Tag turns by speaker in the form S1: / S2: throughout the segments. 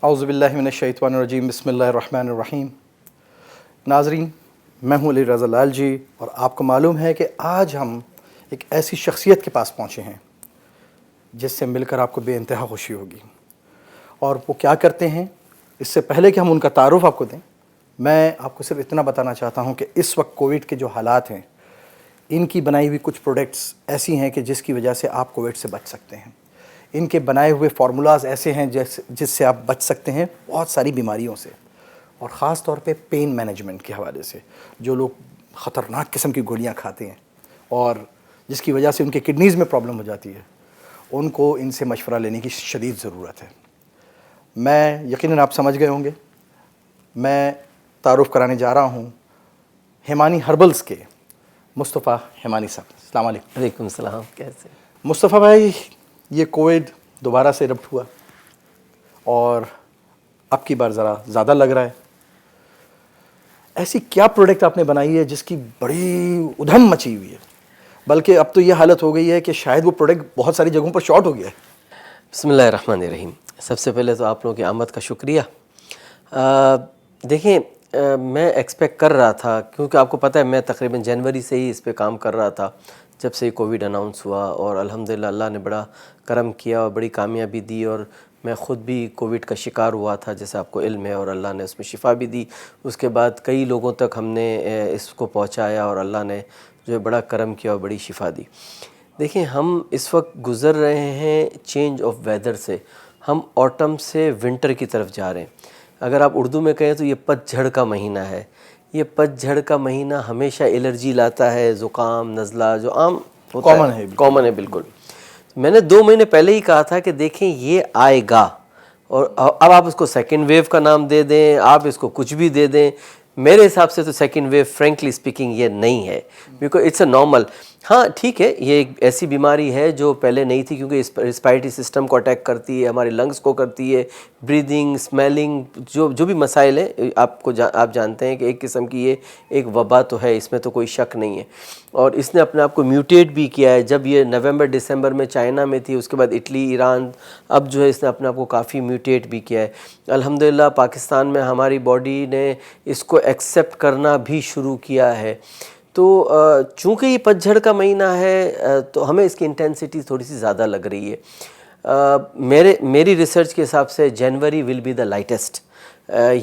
S1: اعوذ باللہ من الشیطان الرجیم، بسم اللہ الرحمن الرحیم۔ ناظرین، میں ہوں علی رضا لال جی، اور آپ کو معلوم ہے کہ آج ہم ایک ایسی شخصیت کے پاس پہنچے ہیں جس سے مل کر آپ کو بے انتہا خوشی ہوگی۔ اور وہ کیا کرتے ہیں، اس سے پہلے کہ ہم ان کا تعارف آپ کو دیں، میں آپ کو صرف اتنا بتانا چاہتا ہوں کہ اس وقت کووڈ کے جو حالات ہیں، ان کی بنائی ہوئی کچھ پروڈکٹس ایسی ہیں کہ جس کی وجہ سے آپ کووڈ سے بچ سکتے ہیں۔ ان کے بنائے ہوئے فارمولاز ایسے ہیں جس سے آپ بچ سکتے ہیں بہت ساری بیماریوں سے، اور خاص طور پہ پین مینجمنٹ کے حوالے سے۔ جو لوگ خطرناک قسم کی گولیاں کھاتے ہیں اور جس کی وجہ سے ان کے کڈنیز میں پرابلم ہو جاتی ہے، ان کو ان سے مشورہ لینے کی شدید ضرورت ہے۔ میں یقیناً آپ سمجھ گئے ہوں گے، میں تعارف کرانے جا رہا ہوں ہیمانی ہربلز کے مصطفیٰ ہیمانی صاحب۔ السلام علیکم۔
S2: وعلیکم السلام، کیسے؟
S1: مصطفیٰ بھائی، یہ کووڈ دوبارہ سے ایرپٹ ہوا اور اب کی بار ذرا زیادہ لگ رہا ہے۔ ایسی کیا پروڈکٹ آپ نے بنائی ہے جس کی بڑی ادھم مچی ہوئی ہے، بلکہ اب تو یہ حالت ہو گئی ہے کہ شاید وہ پروڈکٹ بہت ساری جگہوں پر شارٹ ہو گیا ہے؟
S2: بسم اللہ الرحمن الرحیم۔ سب سے پہلے تو آپ لوگوں کی آمد کا شکریہ۔ دیکھیں، میں ایکسپیکٹ کر رہا تھا، کیونکہ آپ کو پتہ ہے میں تقریباً جنوری سے ہی اس پہ کام کر رہا تھا جب سے کووڈ اناؤنس ہوا، اور الحمدللہ اللہ نے بڑا کرم کیا اور بڑی کامیابی دی، اور میں خود بھی کووڈ کا شکار ہوا تھا جیسے آپ کو علم ہے، اور اللہ نے اس میں شفا بھی دی۔ اس کے بعد کئی لوگوں تک ہم نے اس کو پہنچایا، اور اللہ نے جو ہے بڑا کرم کیا اور بڑی شفا دی۔ دیکھیں، ہم اس وقت گزر رہے ہیں چینج آف ویدر سے، ہم آٹم سے ونٹر کی طرف جا رہے ہیں۔ اگر آپ اردو میں کہیں تو یہ پت جھڑ کا مہینہ ہے۔ یہ پت جھڑ کا مہینہ ہمیشہ الرجی لاتا ہے، زکام، نزلہ، جو عام ہوتا ہے، کامن ہے بالکل۔ میں نے 2 مہینے پہلے ہی کہا تھا کہ دیکھیں یہ آئے گا، اور اب آپ اس کو سیکنڈ ویو کا نام دے دیں، آپ اس کو کچھ بھی دے دیں، میرے حساب سے تو سیکنڈ ویو فرینکلی اسپیکنگ یہ نہیں ہے، بیکاز اٹس اے نارمل۔ ہاں ٹھیک ہے، یہ ایک ایسی بیماری ہے جو پہلے نہیں تھی، کیونکہ ریسپائریٹری سسٹم کو اٹیک کرتی ہے، ہمارے لنگس کو کرتی ہے، بریدنگ، اسمیلنگ، جو بھی مسائل ہیں آپ جانتے ہیں کہ ایک قسم کی یہ ایک وبا تو ہے، اس میں تو کوئی شک نہیں ہے۔ اور اس نے اپنے آپ کو میوٹیٹ بھی کیا ہے۔ جب یہ نومبر دسمبر میں چائنا میں تھی، اس کے بعد اٹلی، ایران، اب جو ہے اس نے اپنے آپ کو کافی میوٹیٹ بھی کیا ہے۔ الحمدللہ پاکستان میں ہماری باڈی نے اس کو ایکسیپٹ کرنا بھی شروع کیا ہے۔ تو چونکہ یہ پت جھڑ کا مہینہ ہے تو ہمیں اس کی انٹینسٹی تھوڑی سی زیادہ لگ رہی ہے۔ میری ریسرچ کے حساب سے جنوری ول بی دا لائٹسٹ۔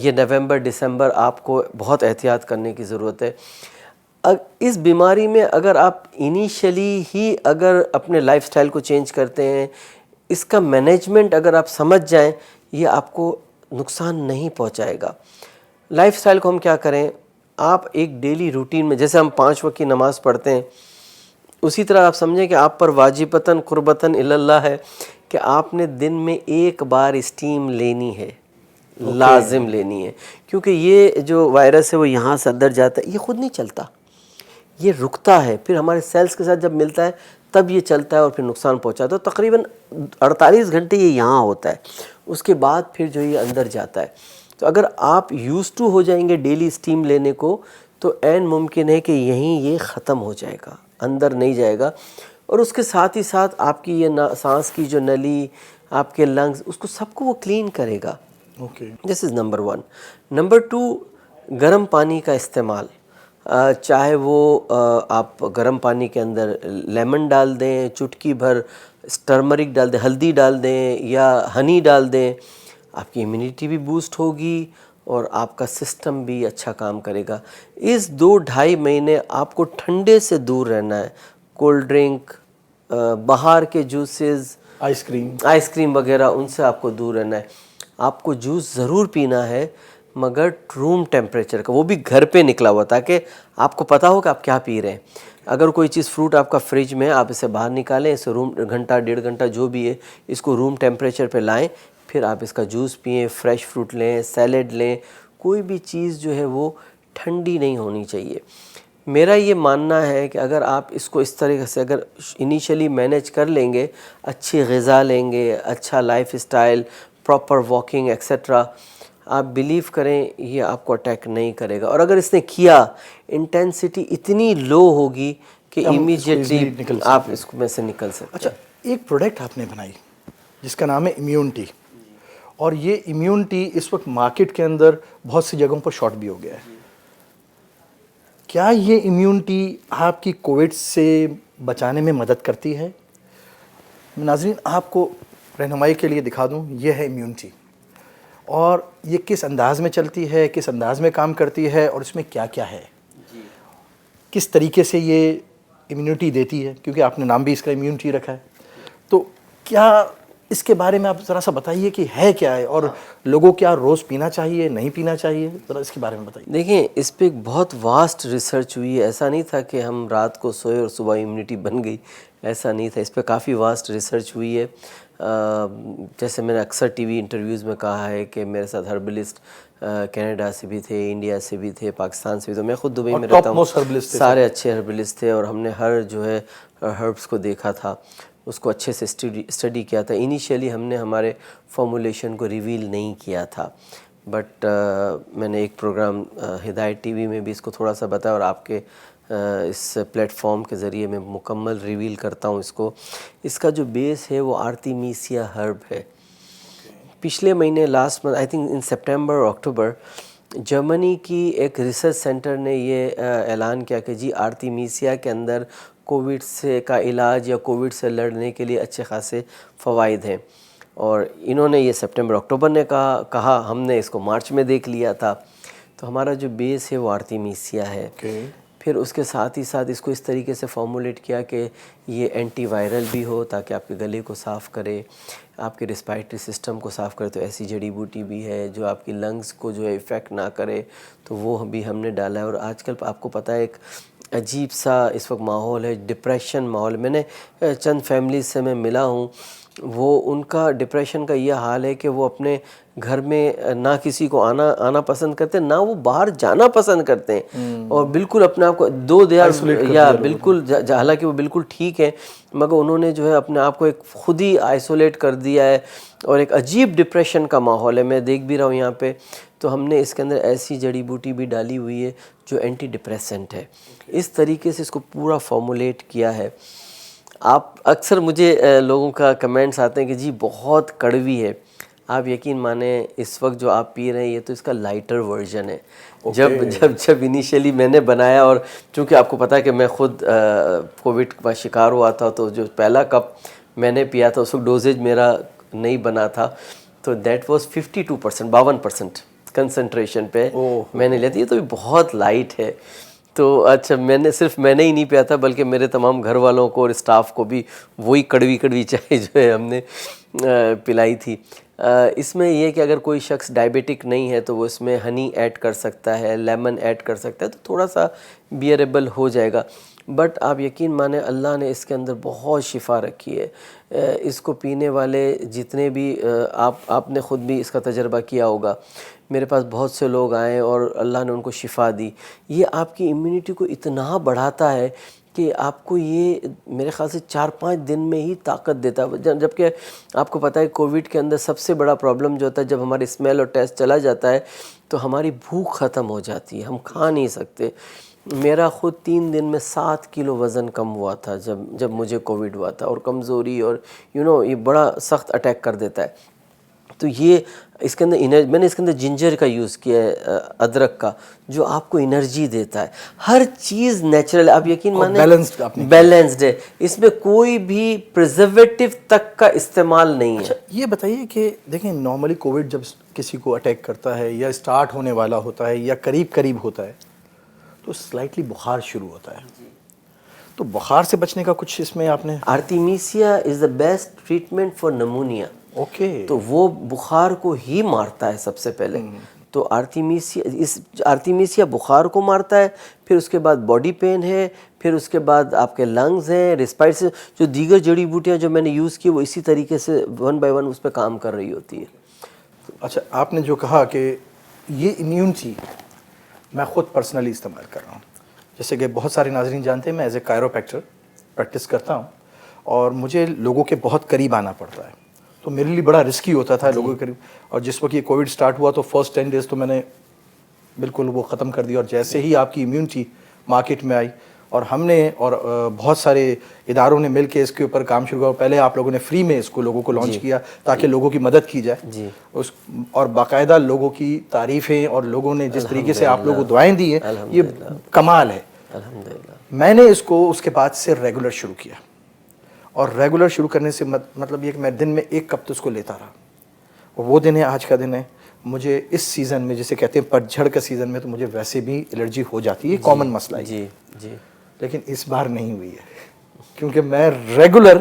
S2: یہ نومبر دسمبر آپ کو بہت احتیاط کرنے کی ضرورت ہے۔ اس بیماری میں اگر آپ انیشلی ہی اگر اپنے لائف سٹائل کو چینج کرتے ہیں، اس کا مینجمنٹ اگر آپ سمجھ جائیں، یہ آپ کو نقصان نہیں پہنچائے گا۔ لائف سٹائل کو ہم کیا کریں، آپ ایک ڈیلی روٹین میں جیسے ہم 5 وقت کی نماز پڑھتے ہیں، اسی طرح آپ سمجھیں کہ آپ پر واجبتاً قربتاً اللہ ہے کہ آپ نے دن میں 1 بار اسٹیم لینی ہے، لازم لینی ہے، کیونکہ یہ جو وائرس ہے وہ یہاں سے اندر جاتا ہے، یہ خود نہیں چلتا، یہ رکتا ہے، پھر ہمارے سیلز کے ساتھ جب ملتا ہے تب یہ چلتا ہے اور پھر نقصان پہنچاتا ہے۔ تو تقریباً 48 گھنٹے یہ یہاں ہوتا ہے، اس کے بعد پھر جو یہ اندر جاتا ہے۔ تو اگر آپ یوز ٹو ہو جائیں گے ڈیلی اسٹیم لینے کو، تو عین ممکن ہے کہ یہیں یہ ختم ہو جائے گا، اندر نہیں جائے گا، اور اس کے ساتھ ہی ساتھ آپ کی یہ سانس کی جو نلی، آپ کے لنگز، اس کو سب کو وہ کلین کرے گا۔ دس از نمبر 1۔ نمبر 2، گرم پانی کا استعمال، چاہے وہ آپ گرم پانی کے اندر لیمن ڈال دیں، چٹکی بھر ٹرمرک ڈال دیں، ہلدی ڈال دیں، یا ہنی ڈال دیں، آپ کی امیونٹی بھی بوسٹ ہوگی اور آپ کا سسٹم بھی اچھا کام کرے گا۔ اس 2-2.5 مہینے آپ کو ٹھنڈے سے دور رہنا ہے، کولڈ ڈرنک، باہر کے جوسز، آئس کریم وغیرہ، ان سے آپ کو دور رہنا ہے۔ آپ کو جوس ضرور پینا ہے، مگر روم ٹیمپریچر کا، وہ بھی گھر پہ نکلا ہوا، تاکہ آپ کو پتہ ہو کہ آپ کیا پی رہے ہیں۔ اگر کوئی چیز فروٹ آپ کا فریج میں، آپ اسے باہر نکالیں، اسے روم گھنٹہ 1.5 گھنٹہ جو بھی ہے، اس کو روم ٹیمپریچر پہ لائیں، پھر آپ اس کا جوس پئیں، فریش فروٹ لیں، سیلڈ لیں۔ کوئی بھی چیز جو ہے وہ ٹھنڈی نہیں ہونی چاہیے۔ میرا یہ ماننا ہے کہ اگر آپ اس کو اس طریقے سے اگر انیشلی مینیج کر لیں گے، اچھی غذا لیں گے، اچھا life style, proper walking etcetera, آپ بلیو کریں یہ آپ کو اٹیک نہیں کرے گا۔ اور اگر اس نے کیا، انٹینسٹی اتنی لو ہوگی کہ امیجیٹلی آپ اس میں سے نکل سکتے ہیں۔
S1: اچھا، ایک پروڈکٹ آپ نے بنائی جس کا نام ہے امیونٹی، اور یہ امیونٹی اس وقت مارکیٹ کے اندر بہت سی جگہوں پر شارٹ بھی ہو گیا ہے. کیا یہ امیونٹی آپ کی کووڈ سے بچانے میں مدد کرتی ہے؟ ناظرین آپ کو رہنمائی کے لیے دکھا دوں، یہ ہے امیونٹی، اور یہ کس انداز میں چلتی ہے، کس انداز میں کام کرتی ہے، اور اس میں کیا کیا ہے، کس طریقے سے یہ امیونٹی دیتی ہے، کیونکہ آپ نے نام بھی اس کا امیونٹی رکھا ہے. تو کیا اس کے بارے میں آپ ذرا سا بتائیے کہ ہے کیا ہے، اور لوگوں کیا روز پینا چاہیے، نہیں پینا چاہیے، ذرا اس کے بارے میں بتائیے.
S2: دیکھیں اس پہ ایک بہت واسٹ ریسرچ ہوئی ہے. ایسا نہیں تھا کہ ہم رات کو سوئے اور صبح امیونٹی بن گئی، ایسا نہیں تھا. اس پہ کافی واسٹ ریسرچ ہوئی ہے. جیسے میں نے اکثر ٹی وی انٹرویوز میں کہا ہے کہ میرے ساتھ ہربلسٹ کینیڈا سے بھی تھے، انڈیا سے بھی تھے، پاکستان سے بھی تھے. میں خود دبئی میں رہتا ہوں، سارے اچھے ہربلسٹ تھے، اور ہم نے ہر جو ہے ہربس کو دیکھا تھا، اس کو اچھے سے اسٹڈی کیا تھا. انیشیلی ہم نے ہمارے فارمولیشن کو ریویل نہیں کیا تھا، بٹ میں نے ایک پروگرام ہدایت ٹی وی میں بھی اس کو تھوڑا سا بتایا، اور آپ کے اس پلیٹ فارم کے ذریعے میں مکمل ریویل کرتا ہوں اس کو. اس کا جو بیس ہے وہ آرتیمیسیا ہرب ہے. پچھلے مہینے last month I think in September اور اکتوبر، جرمنی کی ایک ریسرچ سینٹر نے یہ اعلان کیا کہ جی آرتیمیسیا کے اندر کووڈ سے کا علاج یا کووڈ سے لڑنے کے لیے اچھے خاصے فوائد ہیں. اور انہوں نے یہ سپٹمبر اکتوبر نے کہا، ہم نے اس کو مارچ میں دیکھ لیا تھا. تو ہمارا جو بیس ہے وہ آرتیمیسیا ہے. پھر اس کے ساتھ ہی ساتھ اس کو اس طریقے سے فارمولیٹ کیا کہ یہ اینٹی وائرل بھی ہو تاکہ آپ کے گلے کو صاف کرے، آپ کے ریسپائریٹری سسٹم کو صاف کرے. تو ایسی جڑی بوٹی بھی ہے جو آپ کی لنگز کو جو ہے افیکٹ نہ کرے، تو وہ بھی ہم نے ڈالا ہے. اور آج کل آپ کو پتہ ہے ایک عجیب سا اس وقت ماحول ہے، ڈپریشن ماحول. میں نے چند فیملیز سے میں ملا ہوں، وہ ان کا ڈپریشن کا یہ حال ہے کہ وہ اپنے گھر میں نہ کسی کو آنا پسند کرتے، نہ وہ باہر جانا پسند کرتے ہیں، اور بالکل اپنے آپ کو یا بالکل حالانکہ وہ بالکل ٹھیک ہے، مگر انہوں نے جو ہے اپنے آپ کو ایک خود ہی آئسولیٹ کر دیا ہے، اور ایک عجیب ڈپریشن کا ماحول ہے. میں دیکھ بھی رہا ہوں یہاں پہ. تو ہم نے اس کے اندر ایسی جڑی بوٹی بھی ڈالی ہوئی ہے جو اینٹی ڈپریسنٹ ہے. اس طریقے سے اس کو پورا فارمولیٹ کیا ہے. آپ اکثر مجھے لوگوں کا کمنٹس آتے ہیں کہ جی بہت کڑوی ہے. آپ یقین مانیں اس وقت جو آپ پی رہے ہیں یہ تو اس کا لائٹر ورژن ہے. جب انیشیلی میں نے بنایا، اور چونکہ آپ کو پتہ ہے کہ میں خود کووڈ کا شکار ہوا تھا، تو جو پہلا کپ میں نے پیا تھا اس وقت ڈوزیج میرا نہیں بنا تھا، تو دیٹ واز 52%، 52% کنسنٹریشن پہ میں نے لیا تھا. یہ تو بہت لائٹ ہے. تو اچھا میں نے ہی نہیں پیا تھا، بلکہ میرے تمام گھر والوں کو اور اسٹاف کو بھی وہی کڑوی چائے جو ہے ہم نے پلائی تھی. اس میں یہ کہ اگر کوئی شخص ڈائبیٹک نہیں ہے تو وہ اس میں ہنی ایڈ کر سکتا ہے، لیمن ایڈ کر سکتا ہے، تو تھوڑا سا بیئریبل ہو جائے گا. بٹ آپ یقین مانیں اللہ نے اس کے اندر بہت شفا رکھی ہے. اس کو پینے والے جتنے بھی آپ نے خود بھی اس کا تجربہ کیا ہوگا، میرے پاس بہت سے لوگ آئے اور اللہ نے ان کو شفا دی. یہ آپ کی امیونٹی کو اتنا بڑھاتا ہے کہ آپ کو یہ میرے خیال سے 4-5 دن میں ہی طاقت دیتا ہے. جبکہ آپ کو پتہ ہے کووڈ کے اندر سب سے بڑا پرابلم جو ہوتا ہے، جب ہماری اسمیل اور ٹیسٹ چلا جاتا ہے تو ہماری بھوک ختم ہو جاتی ہے، ہم کھا نہیں سکتے. میرا خود 3 دن میں 7 کلو وزن کم ہوا تھا جب مجھے کووڈ ہوا تھا. اور کمزوری اور یہ بڑا سخت اٹیک کر دیتا ہے. تو یہ اس کے اندر میں نے اس کے اندر جنجر کا یوز کیا ہے، ادرک کا، جو آپ کو انرجی دیتا ہے. ہر چیز نیچرل، آپ یقین مانیں بیلنسڈ ہے. اس میں کوئی بھی پریزرویٹو تک کا استعمال نہیں ہے.
S1: اچھا یہ بتائیے کہ دیکھیں نارملی کووڈ جب کسی کو اٹیک کرتا ہے یا اسٹارٹ ہونے والا ہوتا ہے یا قریب ہوتا ہے تو سلائٹلی بخار شروع ہوتا ہے. تو بخار سے بچنے کا کچھ اس میں آپ نے؟
S2: Artemisia is the best treatment for pneumonia. تو وہ بخار کو ہی مارتا ہے سب سے پہلے. تو آرتیمیسیا بخار کو مارتا ہے، پھر اس کے بعد باڈی پین ہے، پھر اس کے بعد آپ کے لنگز ہیں، ریسپائریٹری جو دیگر جڑی بوٹیاں جو میں نے یوز کی وہ اسی طریقے سے 1 by 1 اس پہ کام کر رہی ہوتی ہے.
S1: اچھا آپ نے جو کہا کہ یہ امیونٹی میں خود پرسنلی استعمال کر رہا ہوں، جیسے کہ بہت سارے ناظرین جانتے ہیں میں ایز اے کائروپریکٹر پریکٹس کرتا ہوں، اور مجھے لوگوں کے بہت قریب آنا پڑتا ہے. تو میرے لیے بڑا رسکی ہوتا تھا لوگوں کے قریب. اور جس وقت یہ کووڈ سٹارٹ ہوا تو فرسٹ 10 days تو میں نے بالکل وہ ختم کر دیا. اور جیسے ہی آپ کی امیونٹی مارکیٹ میں آئی اور ہم نے اور بہت سارے اداروں نے مل کے اس کے اوپر کام شروع کیا. پہلے آپ لوگوں نے فری میں اس کو لوگوں کو لانچ کیا تاکہ لوگوں کی مدد کی جائے
S2: جی
S1: اور باقاعدہ لوگوں کی تعریفیں اور لوگوں نے جس طریقے سے آپ لوگوں کو دعائیں دی ہیں یہ کمال ہے.
S2: الحمدللہ.
S1: میں نے اس کو اس کے بعد سے ریگولر شروع کیا اور ریگولر شروع کرنے سے مطلب یہ کہ میں دن میں 1 کپ تو اس کو لیتا رہا. اور وہ دن ہے آج کا دن ہے. مجھے اس سیزن میں جسے کہتے ہیں پتجھڑ کا سیزن میں تو مجھے ویسے بھی الرجی ہو جاتی ہے, کامن مسئلہ ہے.
S2: جی جی.
S1: لیکن اس بار نہیں ہوئی ہے کیونکہ میں ریگولر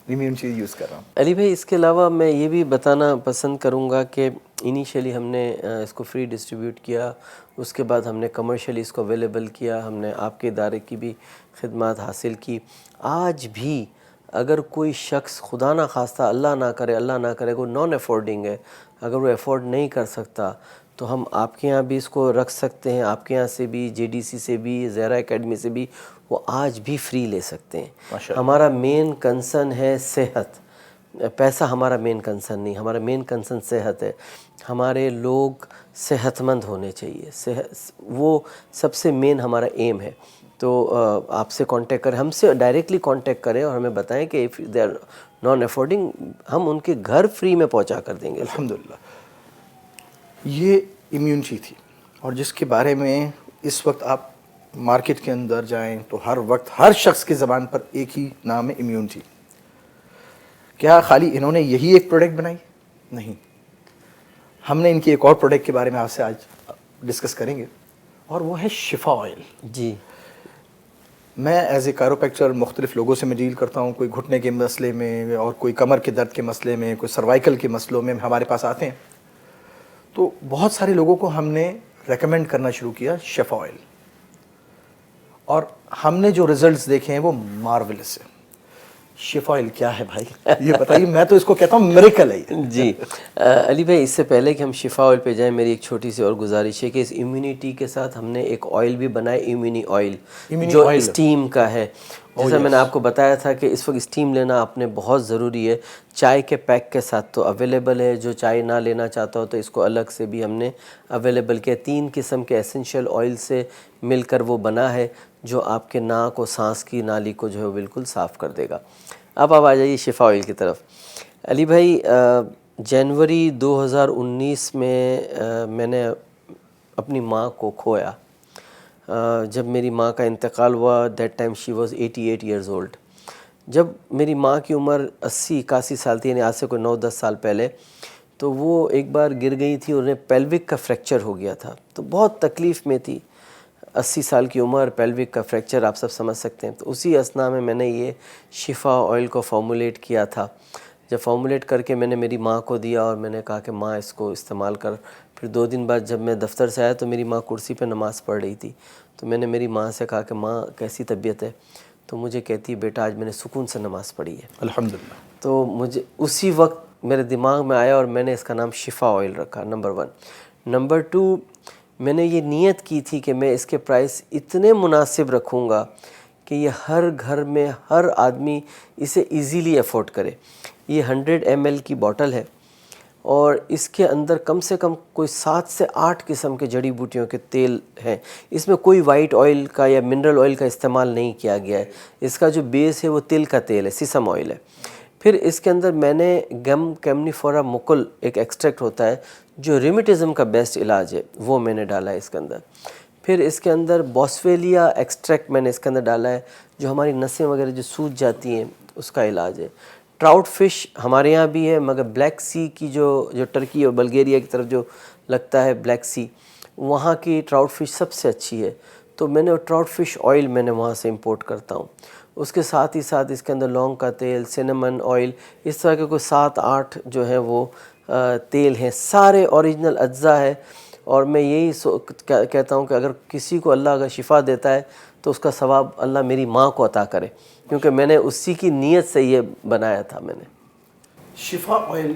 S1: امیون چیز یوز کر رہا ہوں.
S2: علی بھائی اس کے علاوہ میں یہ بھی بتانا پسند کروں گا کہ انیشیلی ہم نے اس کو فری ڈسٹریبیوٹ کیا, اس کے بعد ہم نے کمرشلی اس کو اویلیبل کیا, ہم نے آپ کے ادارے کی بھی خدمات حاصل کی. آج بھی اگر کوئی شخص خدا نہ خواستہ اللہ نہ کرے کوئی نان افورڈنگ ہے, اگر وہ افورڈ نہیں کر سکتا تو ہم آپ کے یہاں بھی اس کو رکھ سکتے ہیں, آپ کے یہاں سے بھی, جے ڈی سی سے بھی, زہرا اکیڈمی سے بھی وہ آج بھی فری لے سکتے ہیں. ہمارا مین کنسرن ہے صحت, پیسہ ہمارا مین کنسرن نہیں, ہمارا مین کنسرن صحت ہے. ہمارے لوگ صحت مند ہونے چاہیے, وہ سب سے مین ہمارا ایم ہے. تو آپ سے کانٹیکٹ کریں, ہم سے ڈائریکٹلی کانٹیکٹ کریں اور ہمیں بتائیں کہ اف دے آر نان افورڈنگ ہم ان کے گھر فری میں پہنچا کر دیں گے.
S1: الحمدللہ. یہ امیونٹی تھی اور جس کے بارے میں اس وقت آپ مارکیٹ کے اندر جائیں تو ہر وقت ہر شخص کی زبان پر ایک ہی نام ہے, امیونٹی. کیا خالی انہوں نے یہی ایک پروڈکٹ بنائی؟ نہیں, ہم نے ان کی ایک اور پروڈکٹ کے بارے میں آپ سے آج ڈسکس کریں گے اور وہ ہے شفا آئل.
S2: جی.
S1: میں ایز اے کیروپریکٹر مختلف لوگوں سے میں ڈیل کرتا ہوں, کوئی گھٹنے کے مسئلے میں اور کوئی کمر کے درد کے مسئلے میں, کوئی سروائیکل کے مسئلوں میں ہمارے پاس آتے ہیں. تو بہت سارے لوگوں کو ہم نے ریکمینڈ کرنا شروع کیا شفا آئل اور ہم نے جو ریزلٹس دیکھے ہیں وہ مارولس ہے. شفا آئل کیا ہے بھائی یہ بتائیے, میں تو اس کو کہتا ہوں میریکل ہے.
S2: جی علی بھائی, اس سے پہلے کہ ہم شفا آئل پہ جائیں میری ایک چھوٹی سی اور گزارش ہے کہ اس امیونٹی کے ساتھ ہم نے ایک آئل بھی بنایا, امیونی آئل, جو اسٹیم کا ہے. جیسا میں نے آپ کو بتایا تھا کہ اس وقت اسٹیم لینا آپ نے بہت ضروری ہے. چائے کے پیک کے ساتھ تو اویلیبل ہے, جو چائے نہ لینا چاہتا ہو تو اس کو الگ سے بھی ہم نے اویلیبل کیا. 3 قسم کے ایسنشیل آئل سے مل کر وہ بنا ہے جو آپ کے ناک اور سانس کی نالی کو جو ہے بالکل صاف کر دے گا. اب آپ آ جائیے شفا آئل کی طرف. علی بھائی, جنوری 2019 میں نے اپنی ماں کو کھویا. جب میری ماں کا انتقال ہوا that time she was 88 years old. جب میری ماں کی عمر 80-81 سال تھی, یعنی آج سے کوئی 9-10 سال پہلے, تو وہ ایک بار گر گئی تھی اور انہیں پیلوک کا فریکچر ہو گیا تھا. تو بہت تکلیف میں تھی, 80 سال کی عمر, پیلوک کا فریکچر, آپ سب سمجھ سکتے ہیں. تو اسی اثنا میں نے یہ شفا آئل کو فارمولیٹ کیا تھا. جب فارمولیٹ کر کے میں نے میری ماں کو دیا اور میں نے کہا کہ ماں اس کو استعمال کر. پھر 2 دن بعد جب میں دفتر سے آیا تو میری ماں کرسی پہ نماز پڑھ رہی تھی. تو میں نے میری ماں سے کہا کہ ماں کیسی طبیعت ہے؟ تو مجھے کہتی ہے بیٹا آج میں نے سکون سے نماز پڑھی ہے.
S1: الحمدللہ.
S2: تو مجھے اسی وقت میرے دماغ میں آیا اور میں نے اس کا نام شفا آئل رکھا, نمبر 1. نمبر 2, میں نے یہ نیت کی تھی کہ میں اس کے پرائس اتنے مناسب رکھوں گا کہ یہ ہر گھر میں ہر آدمی اسے ایزیلی افورڈ کرے. یہ 100 ml کی بوٹل ہے اور اس کے اندر کم سے کم کوئی 7 سے 8 قسم کے جڑی بوٹیوں کے تیل ہیں. اس میں کوئی وائٹ آئل کا یا منرل آئل کا استعمال نہیں کیا گیا ہے. اس کا جو بیس ہے وہ تل کا تیل ہے, سیسم آئل ہے. پھر اس کے اندر میں نے گم کیمنیفورا مکل ایک ایکسٹریکٹ ہوتا ہے جو ریمیٹزم کا بیسٹ علاج ہے, وہ میں نے ڈالا ہے اس کے اندر. پھر اس کے اندر بوسویلیا ایکسٹریکٹ میں نے اس کے اندر ڈالا ہے جو ہماری نسیں وغیرہ جو سوج جاتی ہیں اس کا علاج ہے. ٹراؤٹ فش ہمارے یہاں بھی ہے مگر بلیک سی کی جو ٹرکی اور بلگیریا کی طرف جو لگتا ہے بلیک سی, وہاں کی ٹراؤٹ فش سب سے اچھی ہے. تو میں نے ٹراؤٹ فش آئل میں نے وہاں سے امپورٹ کرتا ہوں. اس کے ساتھ ہی ساتھ اس کے اندر لونگ کا تیل, سینمن آئل, اس طرح کے کوئی 7-8 جو ہے وہ تیل ہیں, سارے اوریجنل اجزاء ہے. اور میں یہی کہتا ہوں کہ اگر کسی کو اللہ اگر شفا دیتا ہے تو اس کا ثواب اللہ میری ماں کو عطا کرے, کیونکہ میں نے اسی کی نیت سے یہ بنایا تھا. میں نے
S1: شفا آئل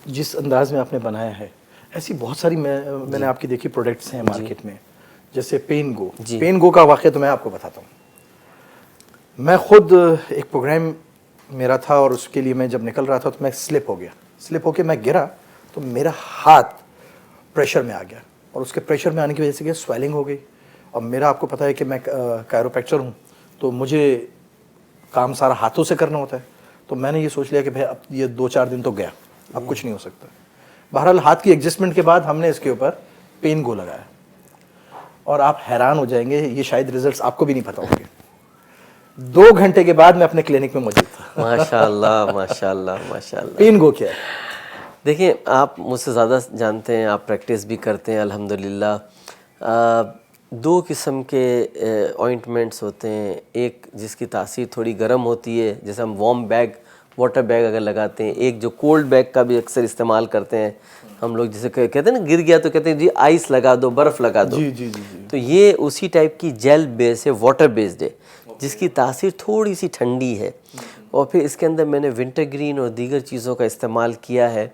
S1: جس انداز میں آپ نے بنایا ہے, ایسی بہت ساری میں نے آپ کی دیکھی پروڈکٹس ہیں مارکیٹ میں, جیسے پین گو. پین گو کا واقعہ تو میں آپ کو بتاتا ہوں. میں خود ایک پروگرام میرا تھا اور اس کے لیے میں جب نکل رہا تھا تو میں سلپ ہو گیا. سلپ ہو کے میں گرا تو میرا ہاتھ پریشر میں آ گیا اور اس کے پریشر میں آنے کی وجہ سے کیا سویلنگ ہو گئی اور میرا آپ کو پتہ ہے کہ میں کائروپریکچر ہوں، تو مجھے کام سارا ہاتھوں سے کرنا ہوتا ہے. تو میں نے یہ سوچ لیا کہ بھائی اب یہ 2-4 دن تو گیا، اب کچھ نہیں ہو سکتا. بہرحال ہاتھ کی ایڈجسٹمنٹ کے بعد ہم نے اس کے اوپر پین گو لگایا، اور آپ حیران ہو جائیں گے، یہ شاید ریزلٹس آپ کو بھی نہیں پتہ ہوں گے. 2 گھنٹے کے بعد میں اپنے کلینک میں موجود تھا.
S2: ماشاء اللہ ماشاء اللہ ماشاء اللہ.
S1: پین گو کیا ہے؟
S2: دیکھیں آپ مجھ سے زیادہ جانتے ہیں، آپ پریکٹس بھی کرتے ہیں الحمدللہ. 2 قسم کے آئنٹمنٹس ہوتے ہیں، ایک جس کی تاثیر تھوڑی گرم ہوتی ہے، جیسے ہم وارم بیگ واٹر بیگ اگر لگاتے ہیں، ایک جو کولڈ بیگ کا بھی اکثر استعمال کرتے ہیں ہم لوگ، جسے کہتے ہیں نا گر گیا تو کہتے ہیں جی آئس لگا دو، برف لگا دو.
S1: جی جی جی جی.
S2: تو یہ اسی ٹائپ کی جیل بیس ہے، واٹر بیسڈ ہے، جس کی تاثیر تھوڑی سی ٹھنڈی ہے. اور پھر اس کے اندر میں نے ونٹر گرین اور دیگر چیزوں کا استعمال کیا ہے،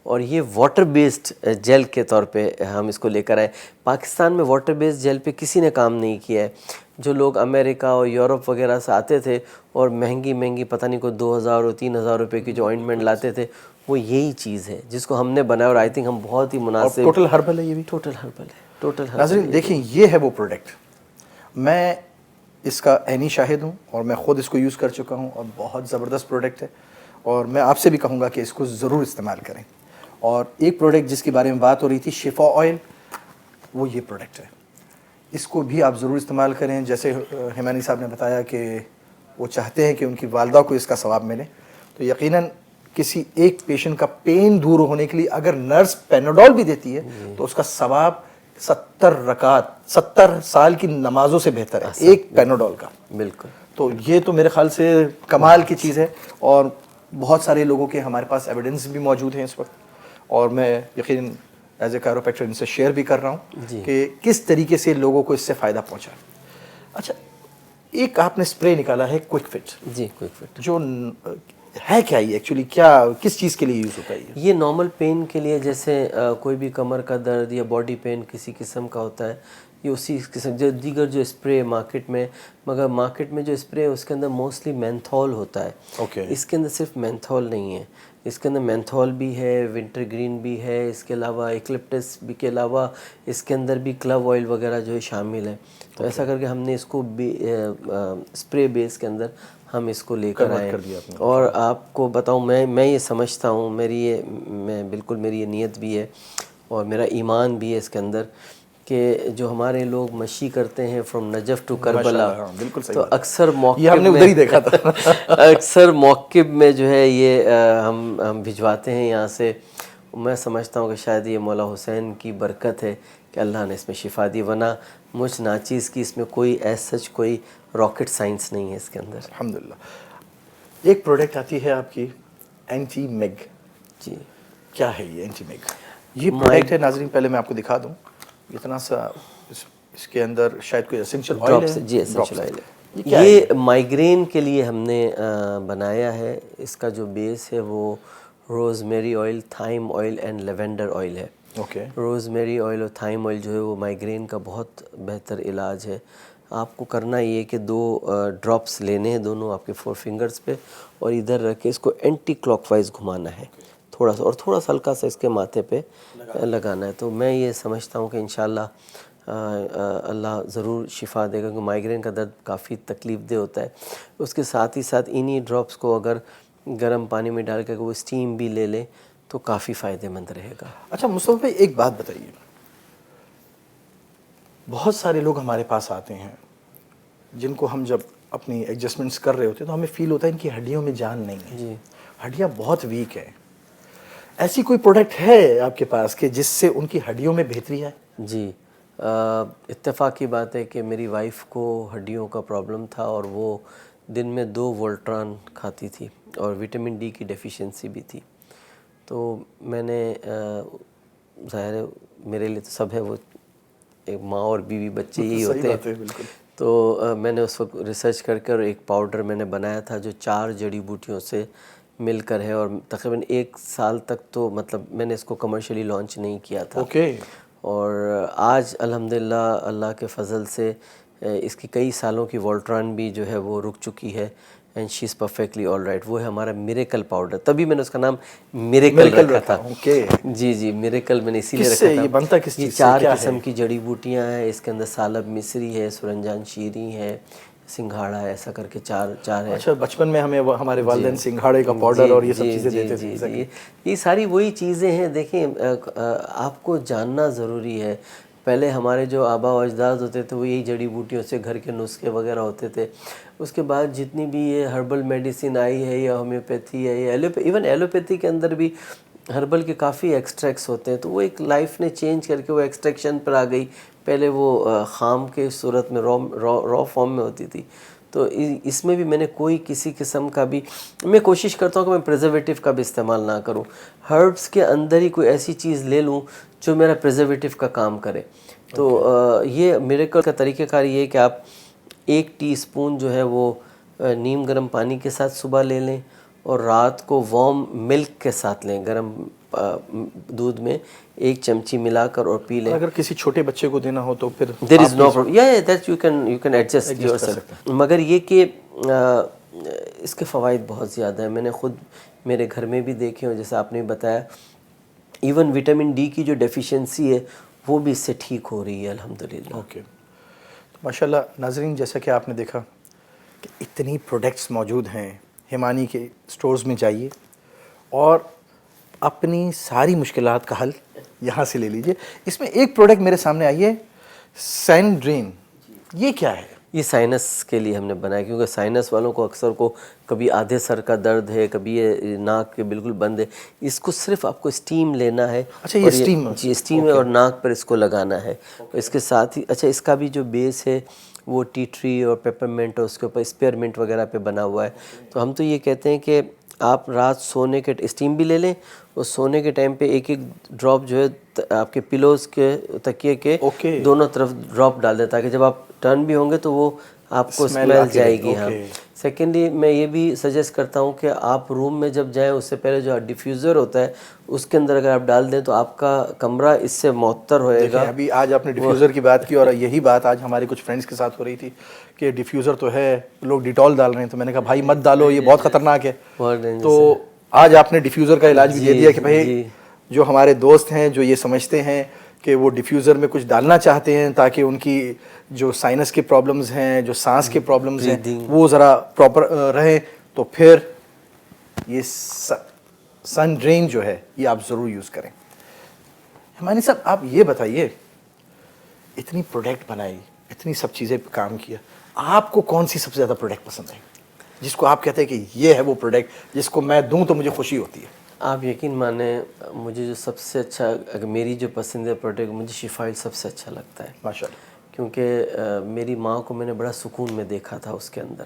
S2: اور یہ واٹر بیسڈ جیل کے طور پہ ہم اس کو لے کر آئے. پاکستان میں واٹر بیسڈ جیل پہ کسی نے کام نہیں کیا ہے. جو لوگ امریکہ اور یورپ وغیرہ سے آتے تھے اور مہنگی پتہ نہیں کوئی 2000 اور 3000 روپے کی جو آئنٹمنٹ لاتے تھے، وہ یہی چیز ہے جس کو ہم نے بنایا، اور آئی تھنک ہم بہت ہی مناسب.
S1: ٹوٹل ہربل ہے یہ بھی؟
S2: ٹوٹل ہربل ہے، ٹوٹل ہربل.
S1: ناظرین دیکھیں، یہ ہے وہ پروڈکٹ. میں اس کا عینی شاہد ہوں، اور میں خود اس کو یوز کر چکا ہوں، اور بہت زبردست پروڈکٹ ہے. اور میں آپ سے بھی کہوں گا کہ اس کو ضرور استعمال کریں. اور ایک پروڈکٹ جس کے بارے میں بات ہو رہی تھی، شفا آئل، وہ یہ پروڈکٹ ہے. اس کو بھی آپ ضرور استعمال کریں. جیسے ہیمانی صاحب نے بتایا کہ وہ چاہتے ہیں کہ ان کی والدہ کو اس کا ثواب ملے، تو یقیناً کسی ایک پیشنٹ کا پین دور ہونے کے لیے اگر نرس پیناڈول بھی دیتی ہے تو اس کا ثواب 70 رکعت 70 سال کی نمازوں سے بہتر ہے ایک پیناڈول کا.
S2: بالکل.
S1: تو یہ تو میرے خیال سے کمال کی چیز ہے، اور بہت سارے لوگوں کے ہمارے پاس ایویڈنس بھی موجود ہیں اس وقت، اور میں یقیناً ایز اے کائروپریکٹر ان سے شیئر بھی کر رہا ہوں کہ کس طریقے سے لوگوں کو اس سے فائدہ پہنچا. اچھا، ایک آپ نے اسپرے نکالا ہے کوئک فٹ.
S2: جی کوئک فٹ
S1: جو ہے کیا، یہ ایکچولی کیا کس چیز کے لیے یوز ہوتا ہے
S2: یہ نارمل پین کے لیے، جیسے کوئی بھی کمر کا درد یا باڈی پین کسی قسم کا ہوتا ہے، یہ اسی قسم جو دیگر جو اسپرے مارکیٹ میں، مگر مارکیٹ میں جو اسپرے ہے اس کے اندر موسٹلی مینتھول ہوتا ہے.
S1: اوکے.
S2: اس کے اندر صرف مینتھول نہیں ہے، اس کے اندر مینتھول بھی ہے، ونٹر گرین بھی ہے، اس کے علاوہ ایکلپٹس بھی کے علاوہ اس کے اندر بھی کلو آئل وغیرہ جو ہے شامل ہے. تو ایسا کر کے ہم نے اس کو اسپرے بیس کے اندر ہم اس کو لے کر آئے. اور آپ کو بتاؤں، میں یہ سمجھتا ہوں، میری یہ نیت بھی ہے اور میرا ایمان بھی ہے اس کے اندر، کہ جو ہمارے لوگ مشی کرتے ہیں فرام نجف ٹو کربلا، تو اکثر موقب میں جو ہے یہ ہم بھجواتے ہیں یہاں سے. میں سمجھتا ہوں کہ شاید یہ مولا حسین کی برکت ہے کہ اللہ نے اس میں شفا دی، ورنہ مجھ ناچیز کی اس میں کوئی سچ کوئی راکٹ سائنس نہیں ہے اس کے اندر.
S1: الحمدللہ. ایک پروڈکٹ آتی ہے آپ کی اینٹی میگ.
S2: جی
S1: کیا ہے یہ اینٹی میگ؟ یہ پروڈکٹ ہے ناظرین، پہلے میں آپ کو دکھا دوں. اتنا سا اس کے اندر شاید کوئی اسینشل آئل ہے.
S2: جی اسینشل آئل ہے. یہ مائیگرین کے لیے ہم نے بنایا ہے. اس کا جو بیس ہے وہ روز میری oil, تھائم oil and lavender oil ہے.
S1: اوکے.
S2: روز میری آئل اور تھائم آئل جو ہے وہ مائیگرین کا بہت بہتر علاج ہے. آپ کو کرنا یہ کہ 2 ڈراپس لینے ہیں، دونوں آپ کے 4 فنگرز پہ، اور ادھر رکھ کے اس کو اینٹی کلاک وائز گھمانا ہے تھوڑا سا، اور تھوڑا سا ہلکا سا اس کے ماتھے پہ لگانا ہے. تو میں یہ سمجھتا ہوں کہ انشاءاللہ اللہ ضرور شفا دے گا، کیونکہ مائیگرین کا درد کافی تکلیف دہ ہوتا ہے. اس کے ساتھ ہی ساتھ انہی ڈراپس کو اگر گرم پانی میں ڈال کے وہ اسٹیم بھی لے لیں تو کافی فائدہ مند رہے گا.
S1: اچھا مصطفیٰ بھائی، ایک بات بتائیے، بہت سارے لوگ ہمارے پاس آتے ہیں جن کو ہم جب اپنی ایڈجسٹمنٹس کر رہے ہوتے ہیں تو ہمیں فیل ہوتا ہے ان کی ہڈیوں میں جان نہیں ہے.
S2: جی.
S1: ہڈیاں بہت ویک ہیں. ایسی کوئی پروڈکٹ ہے آپ کے پاس کہ جس سے ان کی ہڈیوں میں بہتری آئے؟
S2: جی اتفاق کی بات ہے کہ میری وائف کو ہڈیوں کا پرابلم تھا، اور وہ دن میں 2 وولٹران کھاتی تھی، اور وٹامن ڈی کی ڈیفیشنسی بھی تھی. تو میں نے ظاہر ہے میرے لیے تو سب ہے، وہ ایک ماں اور بیوی بچے یہی ہوتے ہیں. تو میں نے اس وقت ریسرچ کر کے اور ایک پاؤڈر میں نے بنایا تھا جو 4 جڑی بوٹیوں سے مل کر ہے، اور تقریباً 1 سال تک تو مطلب میں نے اس کو کمرشلی لانچ نہیں کیا تھا.
S1: اوکے.
S2: اور آج الحمدللہ اللہ کے فضل سے اس کی کئی سالوں کی وولٹران بھی جو ہے وہ رک چکی ہے. And she is perfectly all right. وہ ہے ہمارا میریکل پاؤڈر, تبھی میں نے اس کا نام میریکل رکھا تھا. جی جی, میریکل میں نے اسی لیے رکھا تھا.
S1: یہ بنتا کس چیز سے؟
S2: 4 قسم کی جڑی بوٹیاں ہیں اس کے اندر. سالب مصری ہے, سرنجان شیریں ہے, سنگھاڑا ہے, ایسا کر کے چار ہے.
S1: اچھا, بچپن میں ہمیں ہمارے والدین سنگھاڑے کا پاؤڈر اور یہ سب چیزیں دیتے تھے.
S2: جی, یہ ساری وہی چیزیں ہیں. دیکھیں, آپ کو جاننا ضروری ہے. پہلے ہمارے جو آبا و اجداد ہوتے تھے وہ یہی جڑی بوٹیوں سے گھر کے نسخے وغیرہ ہوتے تھے. اس کے بعد جتنی بھی یہ ہربل میڈیسن آئی ہے یا ہومیوپیتھی ہے یا ایون ایلوپیتھی کے اندر بھی ہربل کے کافی ایکسٹریکٹس ہوتے ہیں. تو وہ ایک لائف نے چینج کر کے وہ ایکسٹریکشن پر آ گئی. پہلے وہ خام کے صورت میں را فارم میں ہوتی تھی. تو اس میں بھی میں نے کوئی کسی قسم کا بھی, میں کوشش کرتا ہوں کہ میں پریزرویٹو کا بھی استعمال نہ کروں. ہربس کے اندر ہی کوئی ایسی چیز لے لوں جو میرا پریزرویٹو کا کام کرے. تو یہ میریکل کا طریقہ کار یہ ہے کہ آپ 1 ٹی اسپون جو ہے وہ نیم گرم پانی کے ساتھ صبح لے لیں اور رات کو وارم ملک کے ساتھ لیں. گرم دودھ میں 1 چمچی ملا کر اور پی لیں.
S1: اگر کسی چھوٹے بچے کو دینا ہو تو پھر
S2: دیر از نو پرابلم, یا that you can adjust your self. مگر یہ کہ اس کے فوائد بہت زیادہ ہیں. میں نے خود میرے گھر میں بھی دیکھے ہوں, جیسے آپ نے بتایا. ایون وٹامن ڈی کی جو ڈیفیشنسی ہے وہ بھی اس سے ٹھیک ہو رہی ہے الحمدللہ.
S1: اوکے, ماشاء اللہ. ناظرین, جیسا کہ آپ نے دیکھا کہ اتنی پروڈکٹس موجود ہیں. ہیمانی کے سٹورز میں جائیے اور اپنی ساری مشکلات کا حل یہاں سے لے لیجئے. اس میں ایک پروڈکٹ میرے سامنے آئی ہے, سینڈرین. یہ کیا ہے؟
S2: یہ سائنس کے لیے ہم نے بنایا, کیونکہ سائنس والوں کو اکثر کو کبھی آدھے سر کا درد ہے, کبھی یہ ناک کے بالکل بند ہے. اس کو صرف آپ کو اسٹیم لینا ہے.
S1: اچھا, یہ اسٹیم؟
S2: جی, اسٹیم ہے اور ناک پر اس کو لگانا ہے. اس کے ساتھ ہی اچھا, اس کا بھی جو بیس ہے وہ ٹی ٹری اور پیپرمنٹ اور اس کے اوپر اسپیئرمنٹ وغیرہ پہ بنا ہوا ہے. تو ہم تو یہ کہتے ہیں کہ آپ رات سونے کے اسٹیم بھی لے لیں اور سونے کے ٹائم پہ 1 ڈراپ جو ہے آپ کے پلوز کے تکیے کے دونوں طرف ڈراپ ڈال دیں, تاکہ جب آپ ٹرن بھی ہوں گے تو وہ آپ کو اسمیل جائے گی. ہاں. سیکنڈلی میں یہ بھی سجیسٹ کرتا ہوں کہ آپ روم میں جب جائیں اس سے پہلے جو ڈیفیوزر ہوتا ہے اس کے اندر اگر آپ ڈال دیں تو آپ کا کمرہ اس سے معطر ہوئے گا.
S1: ابھی آج آپ نے ڈیفیوزر کی بات کی اور یہی بات آج ہمارے کچھ فرینڈس کے ساتھ ہو رہی تھی کہ ڈیفیوزر تو ہے, لوگ ڈیٹول ڈال رہے ہیں. تو میں نے کہا بھائی مت ڈالو, یہ بہت خطرناک ہے. تو آج آپ نے ڈیفیوزر کا علاج بھی دے دیا کہ بھائی جو ہمارے دوست ہیں جو یہ سمجھتے ہیں کہ وہ ڈیفیوزر میں کچھ ڈالنا چاہتے ہیں تاکہ ان کی جو سائنس کے پرابلمز ہیں, جو سانس کے پرابلمز ہیں, وہ ذرا پراپر رہیں, تو پھر یہ سن ڈرین جو ہے یہ آپ ضرور یوز کریں. ہمانی صاحب, آپ یہ بتائیے, اتنی پروڈکٹ بنائی, اتنی سب چیزیں کام کیا, آپ کو کون سی سب سے زیادہ پروڈکٹ پسند ہے جس کو آپ کہتے ہیں کہ یہ ہے وہ پروڈکٹ جس کو میں دوں تو مجھے خوشی ہوتی ہے؟
S2: آپ یقین مانیں, مجھے جو سب سے اچھا, اگر میری جو پسندیدہ پروڈکٹ, مجھے شفا آئل سب سے اچھا لگتا ہے.
S1: ماشاء اللہ.
S2: کیونکہ میری ماں کو میں نے بڑا سکون میں دیکھا تھا اس کے اندر.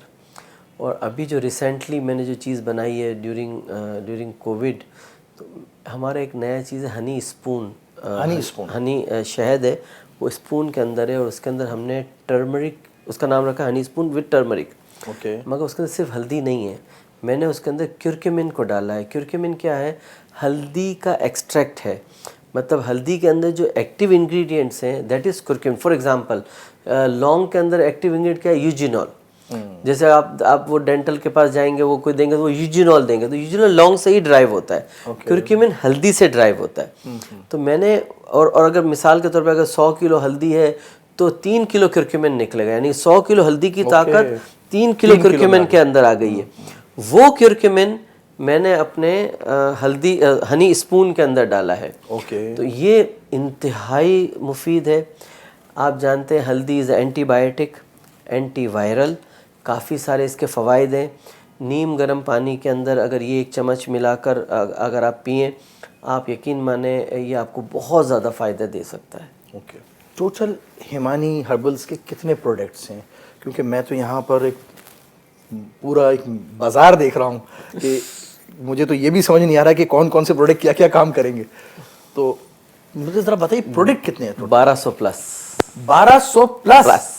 S2: اور ابھی جو ریسنٹلی میں نے جو چیز بنائی ہے ڈیورنگ کووڈ, تو ہمارا ایک نیا چیز ہے ہنی اسپون. ہنی شہد ہے, وہ اسپون کے اندر ہے اور اس کے اندر ہم نے ٹرمرک, اس کا نام رکھا ہنی اسپون وتھ ٹرمرک. مگر اس کے اندر صرف ہلدی نہیں ہے, میں نے اس کے اندر کرکمن کو ڈالا ہے. کرکمن کیا ہے؟ ہلدی کا ایکسٹریکٹ ہے. مطلب ہلدی کے اندر جو ایکٹیو انگریڈینٹس ہیں دیٹ از کرکمن. فار ایگزامپل لونگ کے اندر ایکٹیو انگریڈینٹ کیا ہے؟ یوجینول. جیسے آپ وہ ڈینٹل کے پاس جائیں گے, وہ کوئی دیں گے تو وہ یوجینول دیں گے, تو یوجینول لونگ سے ہی ڈرائیو ہوتا ہے, کرکمن ہلدی سے ڈرائیو ہوتا ہے. تو میں نے اور اگر مثال کے طور پہ اگر 100 کلو ہلدی ہے تو 3 کلو کرکمن نکلے گا, یعنی 100 کلو ہلدی کی طاقت 3 کلو کرکمن کے اندر آ گئی ہے. وہ کرکمن میں نے اپنے ہنی اسپون کے اندر ڈالا ہے. تو یہ انتہائی مفید ہے. آپ جانتے ہیں ہلدی از اینٹی بائیوٹک, اینٹی وائرل, کافی سارے اس کے فوائد ہیں. نیم گرم پانی کے اندر اگر یہ 1 چمچ ملا کر اگر آپ پئیں, آپ یقین مانیں یہ آپ کو بہت زیادہ فائدہ دے سکتا ہے.
S1: ٹوٹل ہیمانی ہربلز کے کتنے پروڈکٹس ہیں؟ کیونکہ میں تو یہاں پر پورا ایک بازار دیکھ رہا ہوں کہ مجھے تو یہ بھی سمجھ نہیں آ رہا کہ کون کون سے پروڈکٹ کیا کیا کام کریں گے. تو مجھے ذرا بتائیے پروڈکٹ کتنے ہیں؟
S2: 1200 پلس.
S1: 1200 پلس,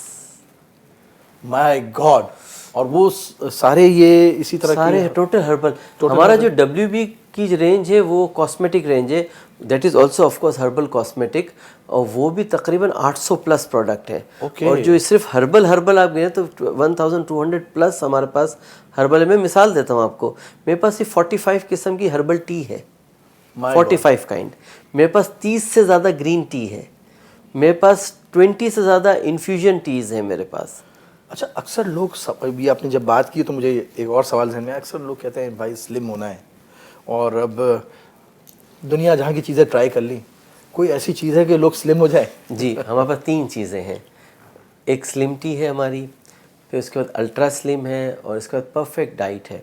S1: مائی گاڈ. اور وہ سارے یہ اسی طرح
S2: سارے ٹوٹل ہربل. ہمارا جو WB کی رینج ہے وہ کاسمیٹک رینج ہے, that is also of course herbal cosmetic, اور وہ بھی تقریباً 800 پلس پروڈکٹ ہیں. اور جو صرف ہربل آپ گئے تو 1200 پلس ہمارے پاس ہربل ہے. میں مثال دیتا ہوں آپ کو, میرے پاس یہ 45 قسم کی ہربل ٹی ہے, 45 کائنڈ. میرے پاس 30 سے زیادہ گرین ٹی ہے, میرے پاس 20 سے زیادہ انفیوژن ٹیز ہیں میرے پاس.
S1: اچھا, اکثر لوگ ابھی آپ نے جب بات کی تو مجھے ایک اور سوال ذہن میں, اکثر لوگ کہتے ہیں بھائی سلم ہونا ہے, اور اب دنیا جہاں کی چیزیں ٹرائی کر لی, کوئی ایسی چیز ہے کہ لوگ سلم ہو جائیں؟
S2: جی, ہمارے پاس 3 چیزیں ہیں. ایک سلم ٹی ہے ہماری, پھر اس کے بعد الٹرا سلم ہے, اور اس کے بعد پرفیکٹ ڈائٹ ہے.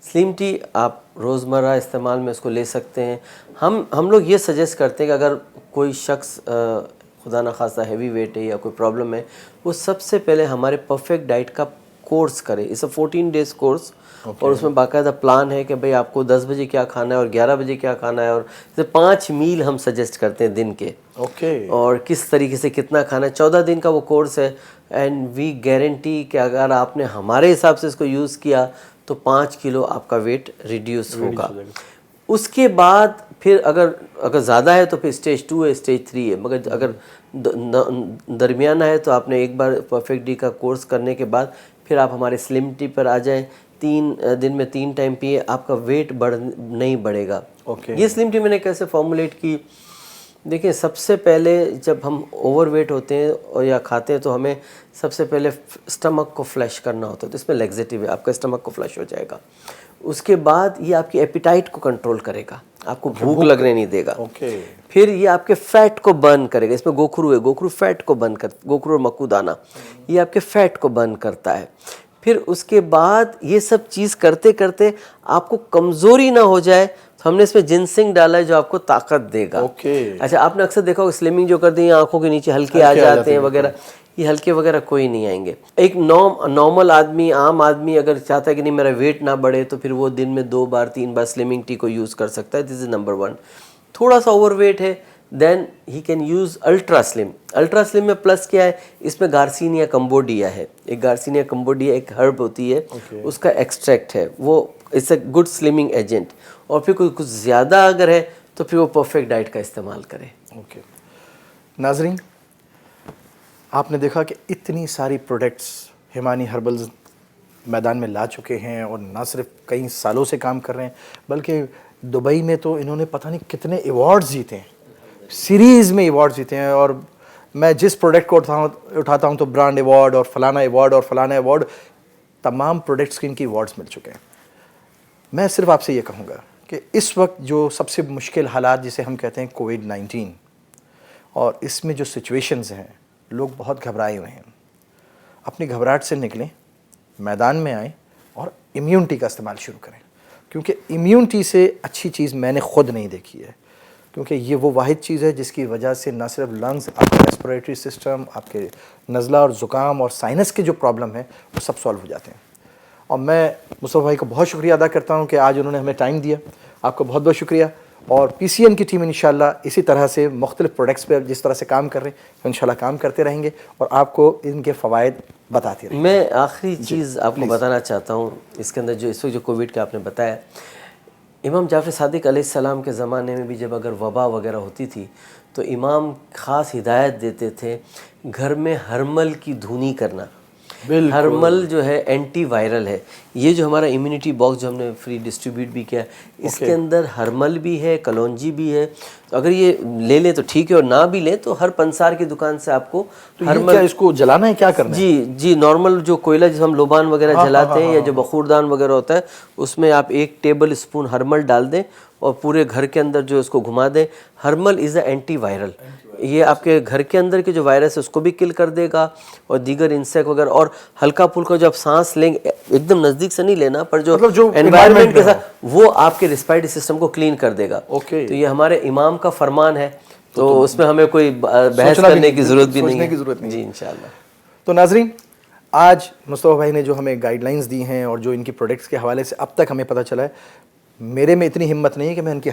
S2: سلم ٹی آپ روزمرہ استعمال میں اس کو لے سکتے ہیں. ہم لوگ یہ سجیسٹ کرتے ہیں کہ اگر کوئی شخص خدا نخواستہ ہیوی ویٹ ہے یا کوئی پرابلم ہے, وہ سب سے پہلے ہمارے پرفیکٹ ڈائٹ کا کورس کرے. اٹس اے 14 days کورس, اور اس میں باقاعدہ پلان ہے کہ بھئی آپ کو 10 بجے کیا کھانا ہے اور 11 بجے کیا کھانا ہے, اور 5 میل ہم سجیسٹ کرتے ہیں دن کے, اور کس طریقے سے کتنا کھانا ہے. 14 دن کا وہ کورس ہے, اینڈ وی گارنٹی کہ اگر آپ نے ہمارے حساب سے اس کو یوز کیا تو 5 کلو آپ کا ویٹ ریڈیوس ہوگا. اس کے بعد پھر اگر زیادہ ہے تو پھر اسٹیج 2 ہے, اسٹیج 3 ہے. مگر اگر درمیانہ ہے تو آپ نے ایک بار پرفیکٹ ڈی کا کورس کرنے کے بعد پھر آپ ہمارے سلم ٹی پر آ جائیں. 3 دن میں 3 ٹائم پیے, آپ کا ویٹ نہیں بڑھے گا. یہ سلم ٹی میں نے کیسے فارمولیٹ کی, دیکھیں سب سے پہلے جب ہم اوور ویٹ ہوتے ہیں اور یا کھاتے ہیں تو ہمیں سب سے پہلے اسٹمک کو فلیش کرنا ہوتا ہے, تو اس میں لیگزیٹو ہے, آپ کا اسٹمک کو فلیش ہو جائے گا. اس کے بعد یہ آپ کی ایپیٹائٹ کو کنٹرول کرے گا, آپ کو بھوک لگنے نہیں دے گا. پھر یہ آپ کے فیٹ کو برن کرے گا. اس میں گوکھرو ہے, گوکھرو فیٹ کو برن کرتا, گوکھرو اور مکو دانہ یہ آپ کے فیٹ کو برن کرتا ہے. پھر اس کے بعد یہ سب چیز کرتے کرتے آپ کو کمزوری نہ ہو جائے تو ہم نے اس میں جنسنگ ڈالا ہے جو آپ کو طاقت دے گا. اچھا, آپ نے اکثر دیکھا ہوگا سلمنگ جو کرتے ہیں آنکھوں کے نیچے ہلکے آ جاتے ہیں وغیرہ, یہ ہلکے وغیرہ کوئی نہیں آئیں گے. ایک نارمل آدمی, عام آدمی اگر چاہتا ہے کہ نہیں میرا ویٹ نہ بڑھے تو پھر وہ دن میں 2 بار 3 بار سلمنگ ٹی کو یوز کر سکتا ہے. دس از نمبر 1. تھوڑا سا اوور ویٹ ہے, دین ہی کین یوز الٹرا سلم. الٹرا سلم میں پلس کیا ہے, اس میں گارسینیا کمبوڈیا ہے. ایک گارسینیا کمبوڈیا ایک ہرب ہوتی ہے, اس کا ایکسٹریکٹ ہے, وہ it's a good slimming agent. اور پھر کوئی کچھ زیادہ اگر ہے تو پھر وہ پرفیکٹ ڈائٹ کا استعمال کرے.
S1: ناظرین, آپ نے دیکھا کہ اتنی ساری پروڈکٹس ہمانی ہربلز میدان میں لا چکے ہیں, اور نہ صرف کئی سالوں سے کام کر رہے ہیں بلکہ دبئی میں تو انہوں نے پتہ نہیں کتنے ایوارڈز جیتے ہیں, سیریز میں ایوارڈز جیتے ہیں. اور میں جس پروڈکٹ کو اٹھاتا ہوں تو برانڈ ایوارڈ اور فلانا ایوارڈ اور فلانا ایوارڈ, تمام پروڈکٹس کی ان کی ایوارڈز مل چکے ہیں. میں صرف آپ سے یہ کہوں گا کہ اس وقت جو سب سے مشکل حالات جسے ہم کہتے ہیں کووڈ-19, اور اس میں جو سچویشنز ہیں, لوگ بہت گھبرائے ہوئے ہیں. اپنی گھبراہٹ سے نکلیں, میدان میں آئیں اور امیونٹی کا استعمال شروع کریں, کیونکہ امیونٹی سے اچھی چیز میں نے خود نہیں دیکھی ہے. کیونکہ یہ وہ واحد چیز ہے جس کی وجہ سے نہ صرف لنگز, آپ کا ریسپریٹری سسٹم, آپ کے نزلہ اور زکام اور سائنس کے جو پرابلم ہیں وہ سب سالو ہو جاتے ہیں. اور میں مصطفیٰ بھائی کو بہت شکریہ ادا کرتا ہوں کہ آج انہوں نے ہمیں ٹائم دیا. آپ کو بہت بہت شکریہ. اور پی سی این کی ٹیم انشاءاللہ اسی طرح سے مختلف پروڈکٹس پہ جس طرح سے کام کر رہے ہیں انشاءاللہ کام کرتے رہیں گے اور آپ کو ان کے فوائد بتاتے رہیں گے.
S2: میں آخری چیز آپ کو بتانا چاہتا ہوں اس کے اندر, جو اس وقت جو کووڈ کا آپ نے بتایا, امام جعفر صادق علیہ السلام کے زمانے میں بھی جب اگر وبا وغیرہ ہوتی تھی تو امام خاص ہدایت دیتے تھے گھر میں ہرمل کی دھونی کرنا. ہرمل جو ہے اینٹی وائرل ہے. یہ جو ہمارا امیونٹی باکس جو ہم نے فری ڈسٹریبیوٹ بھی کیا, اس کے اندر ہرمل بھی ہے, کلونجی بھی ہے. تو اگر یہ لے لیں تو ٹھیک ہے, اور نہ بھی لیں تو ہر پنسار کی دکان سے آپ کو
S1: ہرمل. اس کو جلانا ہے, کیا کرنا ہے؟
S2: جی نارمل جو کوئلہ جس ہم لوبان وغیرہ جلاتے ہیں یا جو بخوردان وغیرہ ہوتا ہے, اس میں آپ 1 ٹیبل اسپون ہرمل ڈال دیں اور پورے گھر کے اندر جو اس کو گھما دیں. ہرمل از اے اینٹی وائرل. یہ آپ کے گھر کے اندر کے جو وائرس ہے اس کو بھی کل کر دے گا, اور دیگر انسیکٹ وغیرہ. اور ہلکا پھلکا جو آپ سانس لیں گے, ایک دم نزدیک سے نہیں لینا, پر جو انوائرمنٹ کے ساتھ وہ آپ کے ریسپائریٹری سسٹم کو کلین کر دے گا. تو یہ ہمارے امام کا فرمان ہے, تو اس میں ہمیں کوئی بحث کرنے کی ضرورت بھی نہیں ہے. جی انشاءاللہ.
S1: تو ناظرین, آج مصطفیٰ بھائی نے جو ہمیں گائیڈ لائنز دی ہیں اور جو ان کی پروڈکٹس کے حوالے سے اب تک ہمیں پتہ چلا ہے, میرے میں اتنی ہمت نہیں ہے کہ میں ان کی